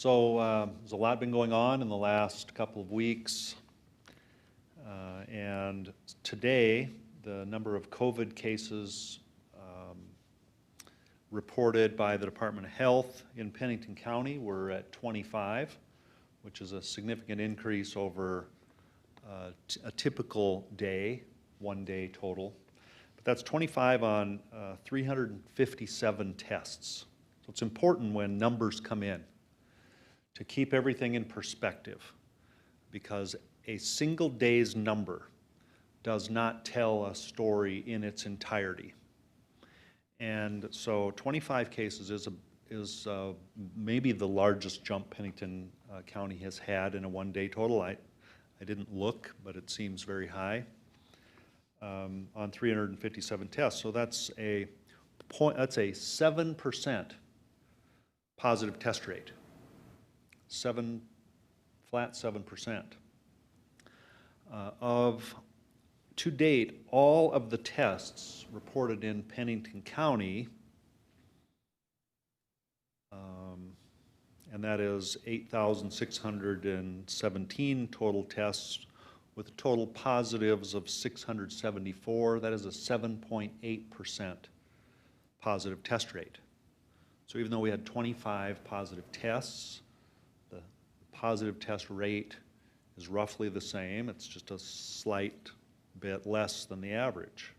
There's a lot been going on in the last couple of weeks. And today, the number of COVID cases reported by the Department of Health in Pennington County were at 25, which is a significant increase over a typical day, 1 day total. But that's 25 on 357 tests. So it's important when numbers come in to keep everything in perspective, because a single day's number does not tell a story in its entirety. And so 25 cases is maybe the largest jump Pennington County has had in a 1 day total. I didn't look, but it seems very high on 357 tests. So that's a 7% positive test rate. Flat 7%. To date, all of the tests reported in Pennington County, and that is 8,617 total tests with total positives of 674. That is a 7.8% positive test rate. So even though we had 25 positive tests, the positive test rate is roughly the same. It's just a slight bit less than the average.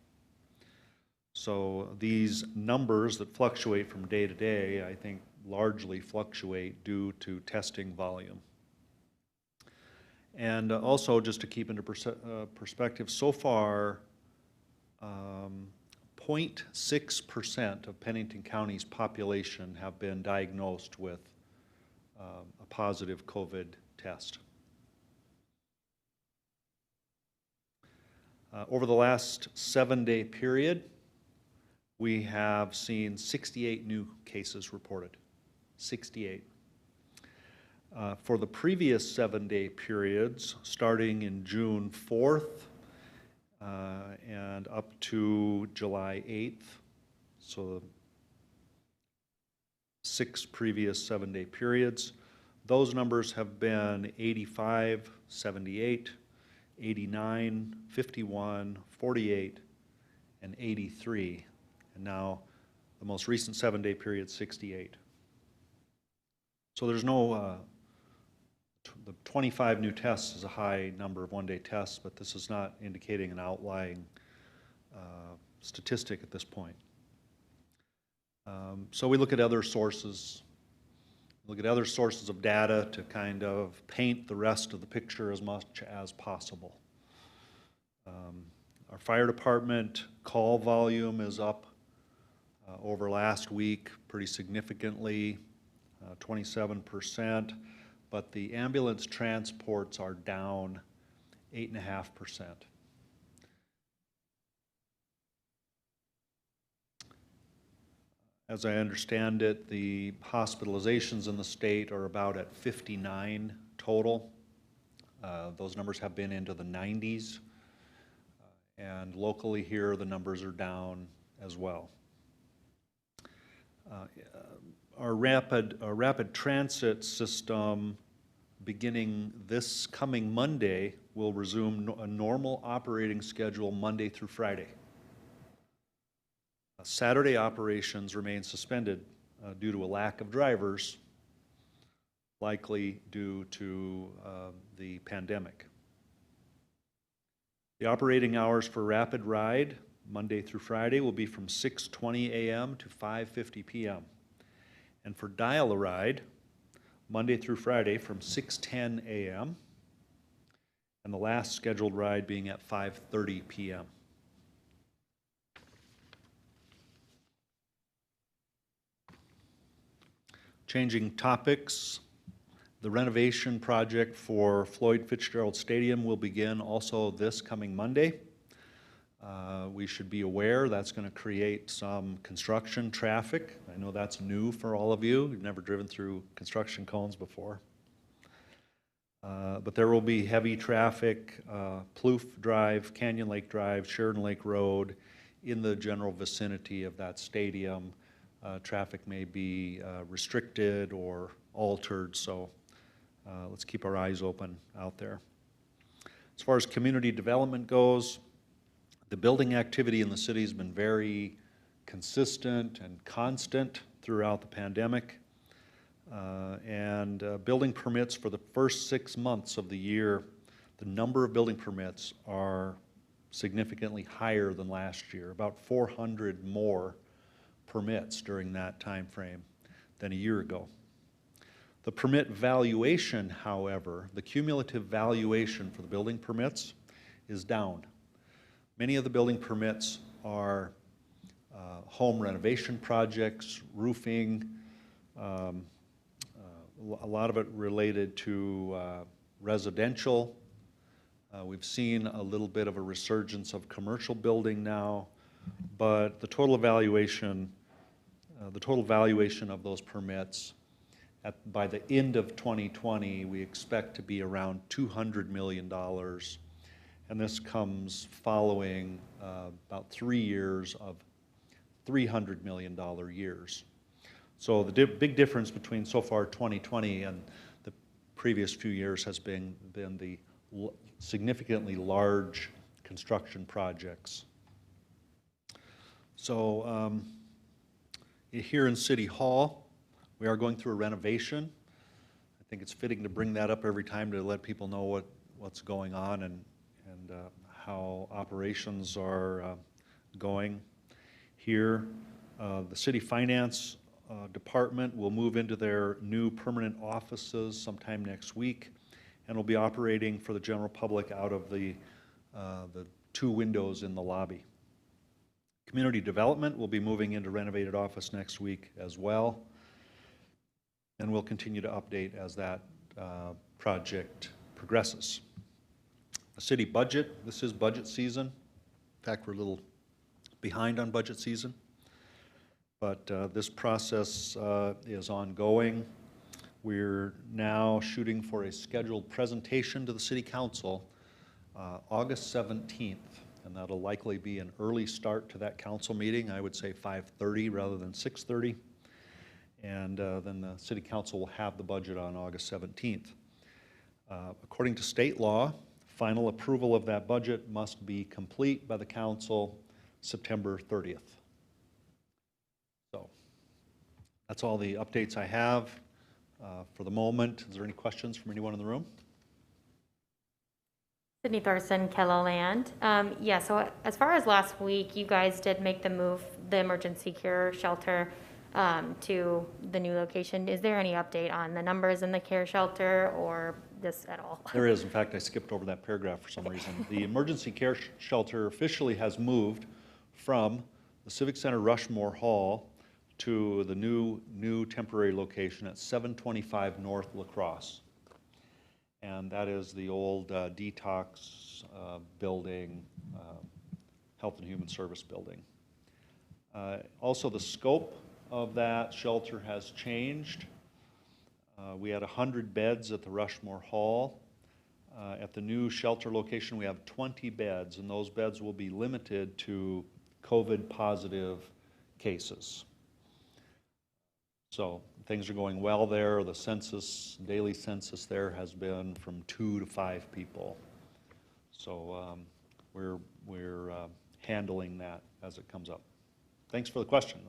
So these numbers that fluctuate from day to day, I think largely fluctuate due to testing volume. And also, just to keep into perspective, so far 0.6% of Pennington County's population have been diagnosed with a positive COVID test. Over the last 7 day period, we have seen 68 new cases reported. 68. For the previous 7 day periods, starting in June 4th and up to July 8th, so 6 previous 7 day periods, those numbers have been 85, 78, 89, 51, 48, and 83. And now the most recent 7 day period, 68. So there's no, the 25 new tests is a high number of 1 day tests, but this is not indicating an outlying statistic at this point. So we look at other sources. Look at other sources of data to kind of paint the rest of the picture as much as possible. Our fire department call volume is up over last week pretty significantly, 27%, but the ambulance transports are down 8.5%. As I understand it, the hospitalizations in the state are about at 59 total. Those numbers have been into the 90s. And locally here, the numbers are down as well. Our rapid transit system, beginning this coming Monday, will resume a normal operating schedule Monday through Friday. Saturday operations remain suspended due to a lack of drivers, likely due to the pandemic. The operating hours for Rapid Ride, Monday through Friday, will be from 6:20 a.m. to 5:50 p.m. And for Dial-A-Ride, Monday through Friday from 6:10 a.m. and the last scheduled ride being at 5:30 p.m. Changing topics, the renovation project for Floyd Fitzgerald Stadium will begin also this coming Monday. We should be aware that's going to create some construction traffic. I know that's new for all of you. You've never driven through construction cones before. But there will be heavy traffic, Plouffe Drive, Canyon Lake Drive, Sheridan Lake Road, in the general vicinity of that stadium. Traffic may be restricted or altered, so let's keep our eyes open out there. As far as community development goes, the building activity in the city has been very consistent and constant throughout the pandemic. Building permits for the first 6 months of the year, the number of building permits are significantly higher than last year, about 400 more permits during that time frame than a year ago. The permit valuation, however, the cumulative valuation for the building permits is down. Many of the building permits are home renovation projects, roofing, a lot of it related to residential. We've seen a little bit of a resurgence of commercial building now, but the total valuation of those permits by the end of 2020, we expect to be around $200 million. And this comes following about 3 years of $300 million years. So the big difference between so far 2020 and the previous few years has been the significantly large construction projects. So here in City Hall, we are going through a renovation. I think it's fitting to bring that up every time to let people know what's going on and how operations are going. Here, the City Finance Department will move into their new permanent offices sometime next week, and will be operating for the general public out of the 2 windows in the lobby. Community Development will be moving into renovated office next week as well, and we'll continue to update as that project progresses. The city budget, this is budget season. In fact, we're a little behind on budget season, but this process is ongoing. We're now shooting for a scheduled presentation to the City Council August 17th, and that'll likely be an early start to that council meeting. I would say 5:30 rather than 6:30. And then the City Council will have the budget on August 17th. According to state law, final approval of that budget must be complete by the Council September 30th. So that's all the updates I have for the moment. Is there any questions from anyone in the room? Sydney Thorson, Kelloland. Yeah, so as far as last week, you guys did make the move, the emergency care shelter to the new location. Is there any update on the numbers in the care shelter or this at all? There is. In fact, I skipped over that paragraph for some reason. The emergency care shelter officially has moved from the Civic Center Rushmore Hall to the new temporary location at 725 North La Crosse. And that is the old detox building, Health and Human Service building. Also, the scope of that shelter has changed. We had 100 beds at the Rushmore Hall. At the new shelter location, we have 20 beds, and those beds will be limited to COVID-positive cases. So things are going well there. The census, daily census there has been from 2 to 5 people. So we're handling that as it comes up. Thanks for the question.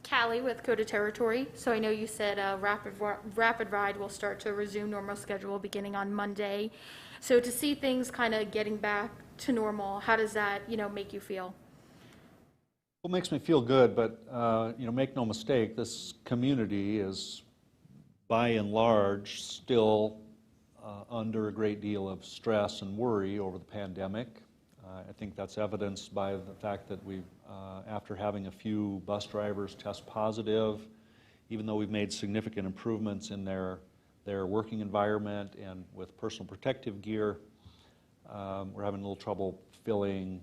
Callie with Coda Territory. So I know you said Rapid Ride will start to resume normal schedule beginning on Monday. So to see things kind of getting back to normal, how does that, make you feel? Well, it makes me feel good, but make no mistake, this community is by and large still under a great deal of stress and worry over the pandemic. I think that's evidenced by the fact that we've, after having a few bus drivers test positive, even though we've made significant improvements in their working environment and with personal protective gear, we're having a little trouble filling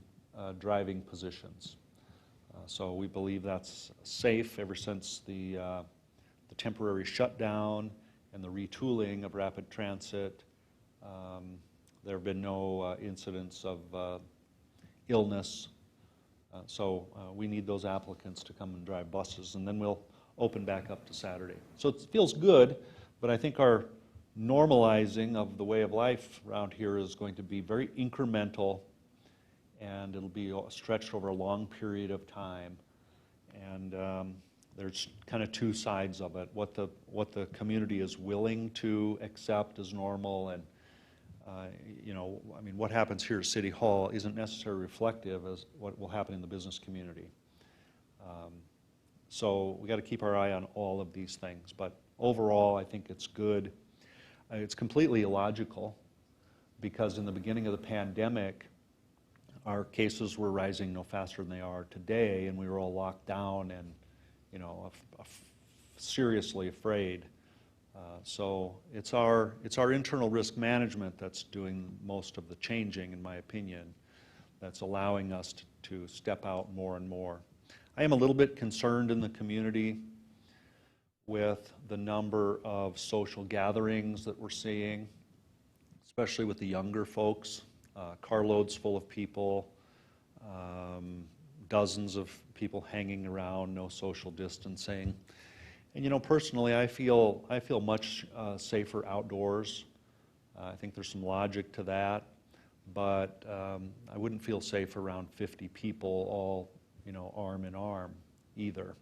driving positions. So we believe that's safe ever since the temporary shutdown and the retooling of rapid transit. There have been no incidents of illness. So we need those applicants to come and drive buses. And then we'll open back up to Saturday. So it feels good, but I think our normalizing of the way of life around here is going to be very incremental, and it'll be stretched over a long period of time. And there's kind of two sides of it: what the community is willing to accept as normal, and you know, I mean, what happens here at City Hall isn't necessarily reflective as what will happen in the business community. So we got to keep our eye on all of these things. But overall, I think it's good. It's completely illogical because in the beginning of the pandemic, our cases were rising no faster than they are today, and we were all locked down and, you know, seriously afraid. So it's our internal risk management that's doing most of the changing, in my opinion, that's allowing us to step out more and more. I am a little bit concerned in the community with the number of social gatherings that we're seeing, especially with the younger folks. Carloads full of people, dozens of people hanging around, no social distancing. And you know, personally, I feel much safer outdoors. I think there's some logic to that, but I wouldn't feel safe around 50 people all, you know, arm in arm either.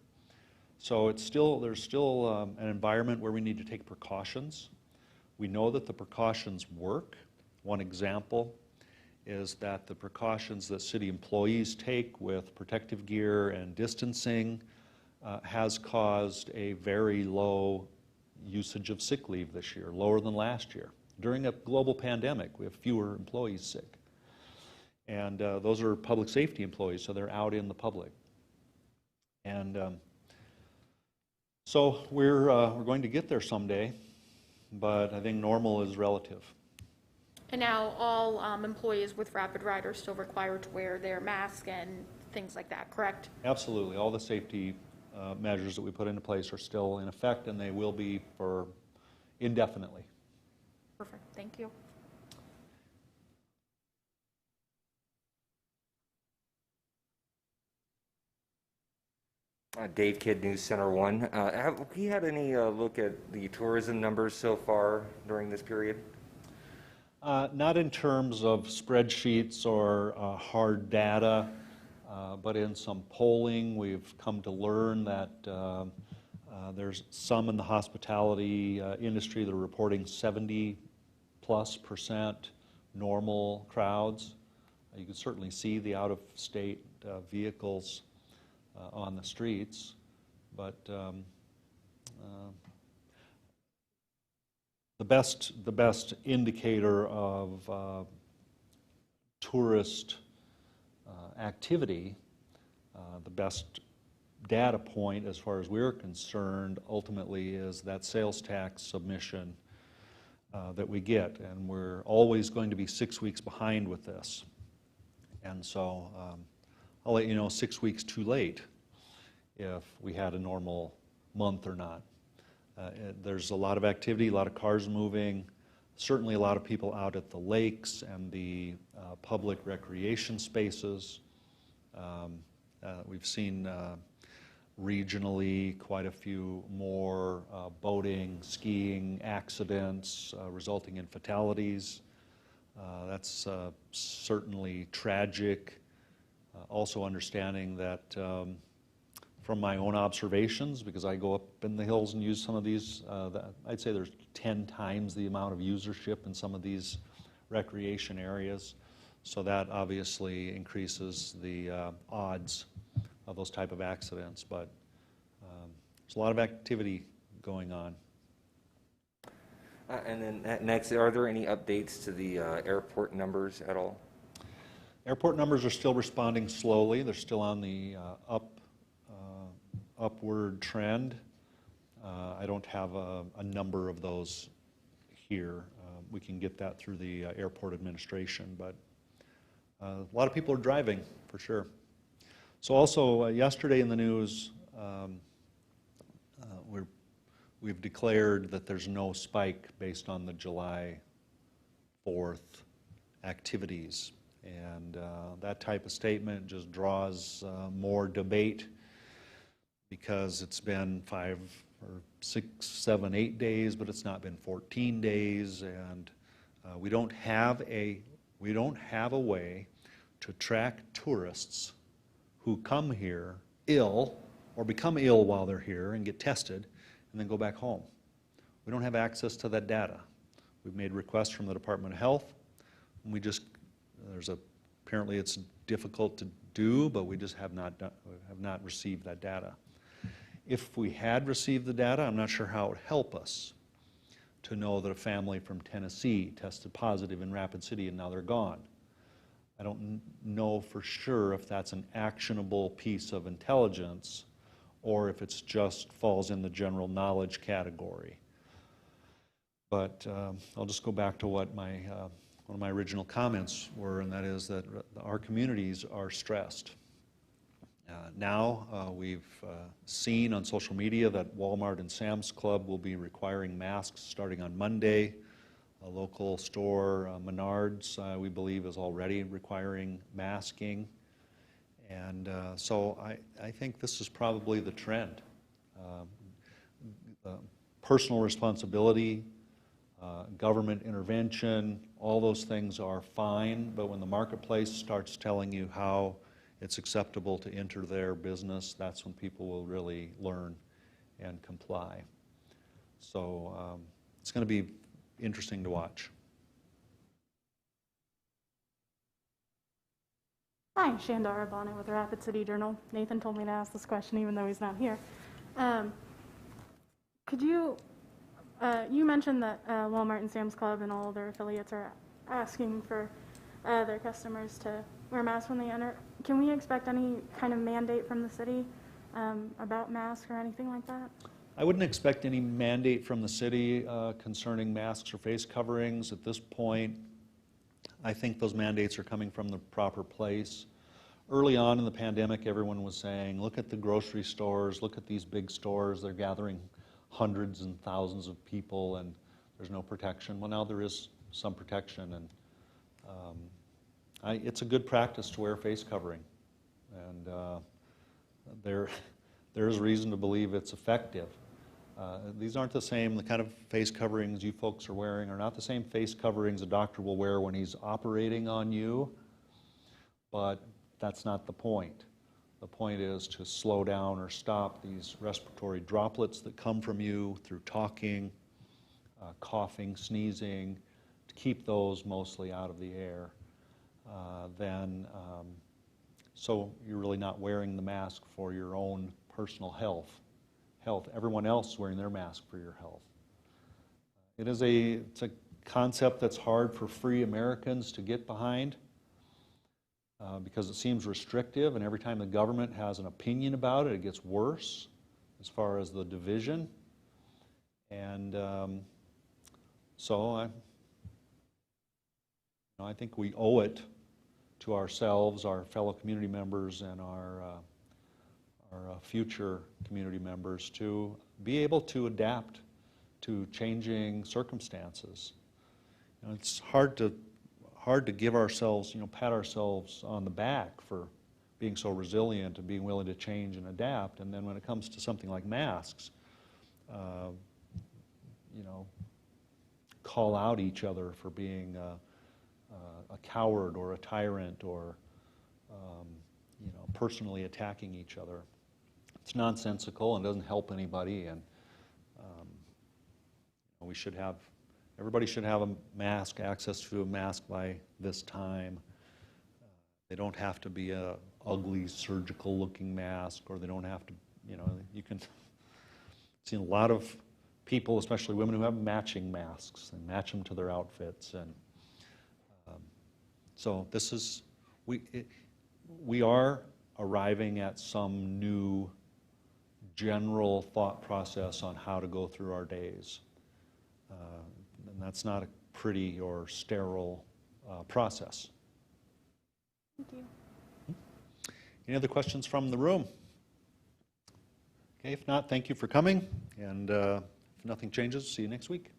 So there's still an environment where we need to take precautions. We know that the precautions work. One example is that the precautions that city employees take with protective gear and distancing has caused a very low usage of sick leave this year, lower than last year. During a global pandemic, we have fewer employees sick. And those are public safety employees, so they're out in the public. And so we're going to get there someday, but I think normal is relative. And now all employees with Rapid Ride are still required to wear their mask and things like that, correct? Absolutely. All the safety measures that we put into place are still in effect, and they will be for indefinitely. Perfect, thank you. Dave Kidd, News Center 1. Have we had any look at the tourism numbers so far during this period? Not in terms of spreadsheets or hard data, but in some polling, we've come to learn that there's some in the hospitality industry that are reporting 70+% normal crowds. You can certainly see the out-of-state vehicles on the streets, but the best indicator of tourist activity, the best data point as far as we're concerned ultimately is that sales tax submission that we get, and we're always going to be 6 weeks behind with this. And so I'll let you know 6 weeks too late if we had a normal month or not. There's a lot of activity, a lot of cars moving, certainly a lot of people out at the lakes and the public recreation spaces. We've seen regionally quite a few more boating, skiing accidents resulting in fatalities. That's certainly tragic. Also understanding that from my own observations, because I go up in the hills and use some of these, I'd say there's 10 times the amount of usership in some of these recreation areas. So that obviously increases the odds of those type of accidents. But there's a lot of activity going on. And then next, are there any updates to the airport numbers at all? Airport numbers are still responding slowly. They're still on the upward trend. I don't have a number of those here. We can get that through the airport administration, but a lot of people are driving for sure. So also yesterday in the news, we've declared that there's no spike based on the July 4th activities. And that type of statement just draws more debate because it's been 5 or 6, 7, 8 days, but it's not been 14 days, and we don't have a way to track tourists who come here ill or become ill while they're here and get tested and then go back home. We don't have access to that data. We've made requests from the Department of Health, and apparently it's difficult to do, but we just have not received that data. If we had received the data, I'm not sure how it would help us to know that a family from Tennessee tested positive in Rapid City and now they're gone. I don't know for sure if that's an actionable piece of intelligence or if it's just falls in the general knowledge category. But I'll just go back to what one of my original comments were, and that is that our communities are stressed. Now we've seen on social media that Walmart and Sam's Club will be requiring masks starting on Monday. A local store, Menards, we believe, is already requiring masking. And so I think this is probably the trend. Personal responsibility, government intervention, all those things are fine, but when the marketplace starts telling you how it's acceptable to enter their business, that's when people will really learn and comply. So it's going to be interesting to watch. Hi, Shandara Bonnet with the Rapid City Journal. Nathan told me to ask this question even though he's not here. Could you, you mentioned that Walmart and Sam's Club and all their affiliates are asking for their customers to wear masks when they enter. Can we expect any kind of mandate from the city about masks or anything like that? I wouldn't expect any mandate from the city concerning masks or face coverings at this point. I think those mandates are coming from the proper place. Early on in the pandemic, everyone was saying, look at the grocery stores, look at these big stores, they're gathering hundreds and thousands of people and there's no protection. Well, now there is some protection, and it's a good practice to wear a face covering. And there is reason to believe it's effective. These aren't the kind of face coverings you folks are wearing are not the same face coverings a doctor will wear when he's operating on you, but that's not the point. The point is to slow down or stop these respiratory droplets that come from you through talking, coughing, sneezing, to keep those mostly out of the air. So you're really not wearing the mask for your own personal health. Everyone else is wearing their mask for your health. It's a concept that's hard for free Americans to get behind because it seems restrictive, and every time the government has an opinion about it, it gets worse as far as the division. And so I think we owe it to ourselves, our fellow community members, and our future community members to be able to adapt to changing circumstances. It's hard to give ourselves, pat ourselves on the back for being so resilient and being willing to change and adapt. And then when it comes to something like masks, call out each other for being a coward or a tyrant or personally attacking each other. It's nonsensical and doesn't help anybody, and everybody should have a mask, access to a mask by this time. They don't have to be a ugly surgical looking mask, or they don't have to, you can see a lot of people, especially women, who have matching masks and match them to their outfits. And so we are arriving at some new general thought process on how to go through our days. And that's not a pretty or sterile process. Thank you. Any other questions from the room? Okay, if not, thank you for coming, and if nothing changes, see you next week.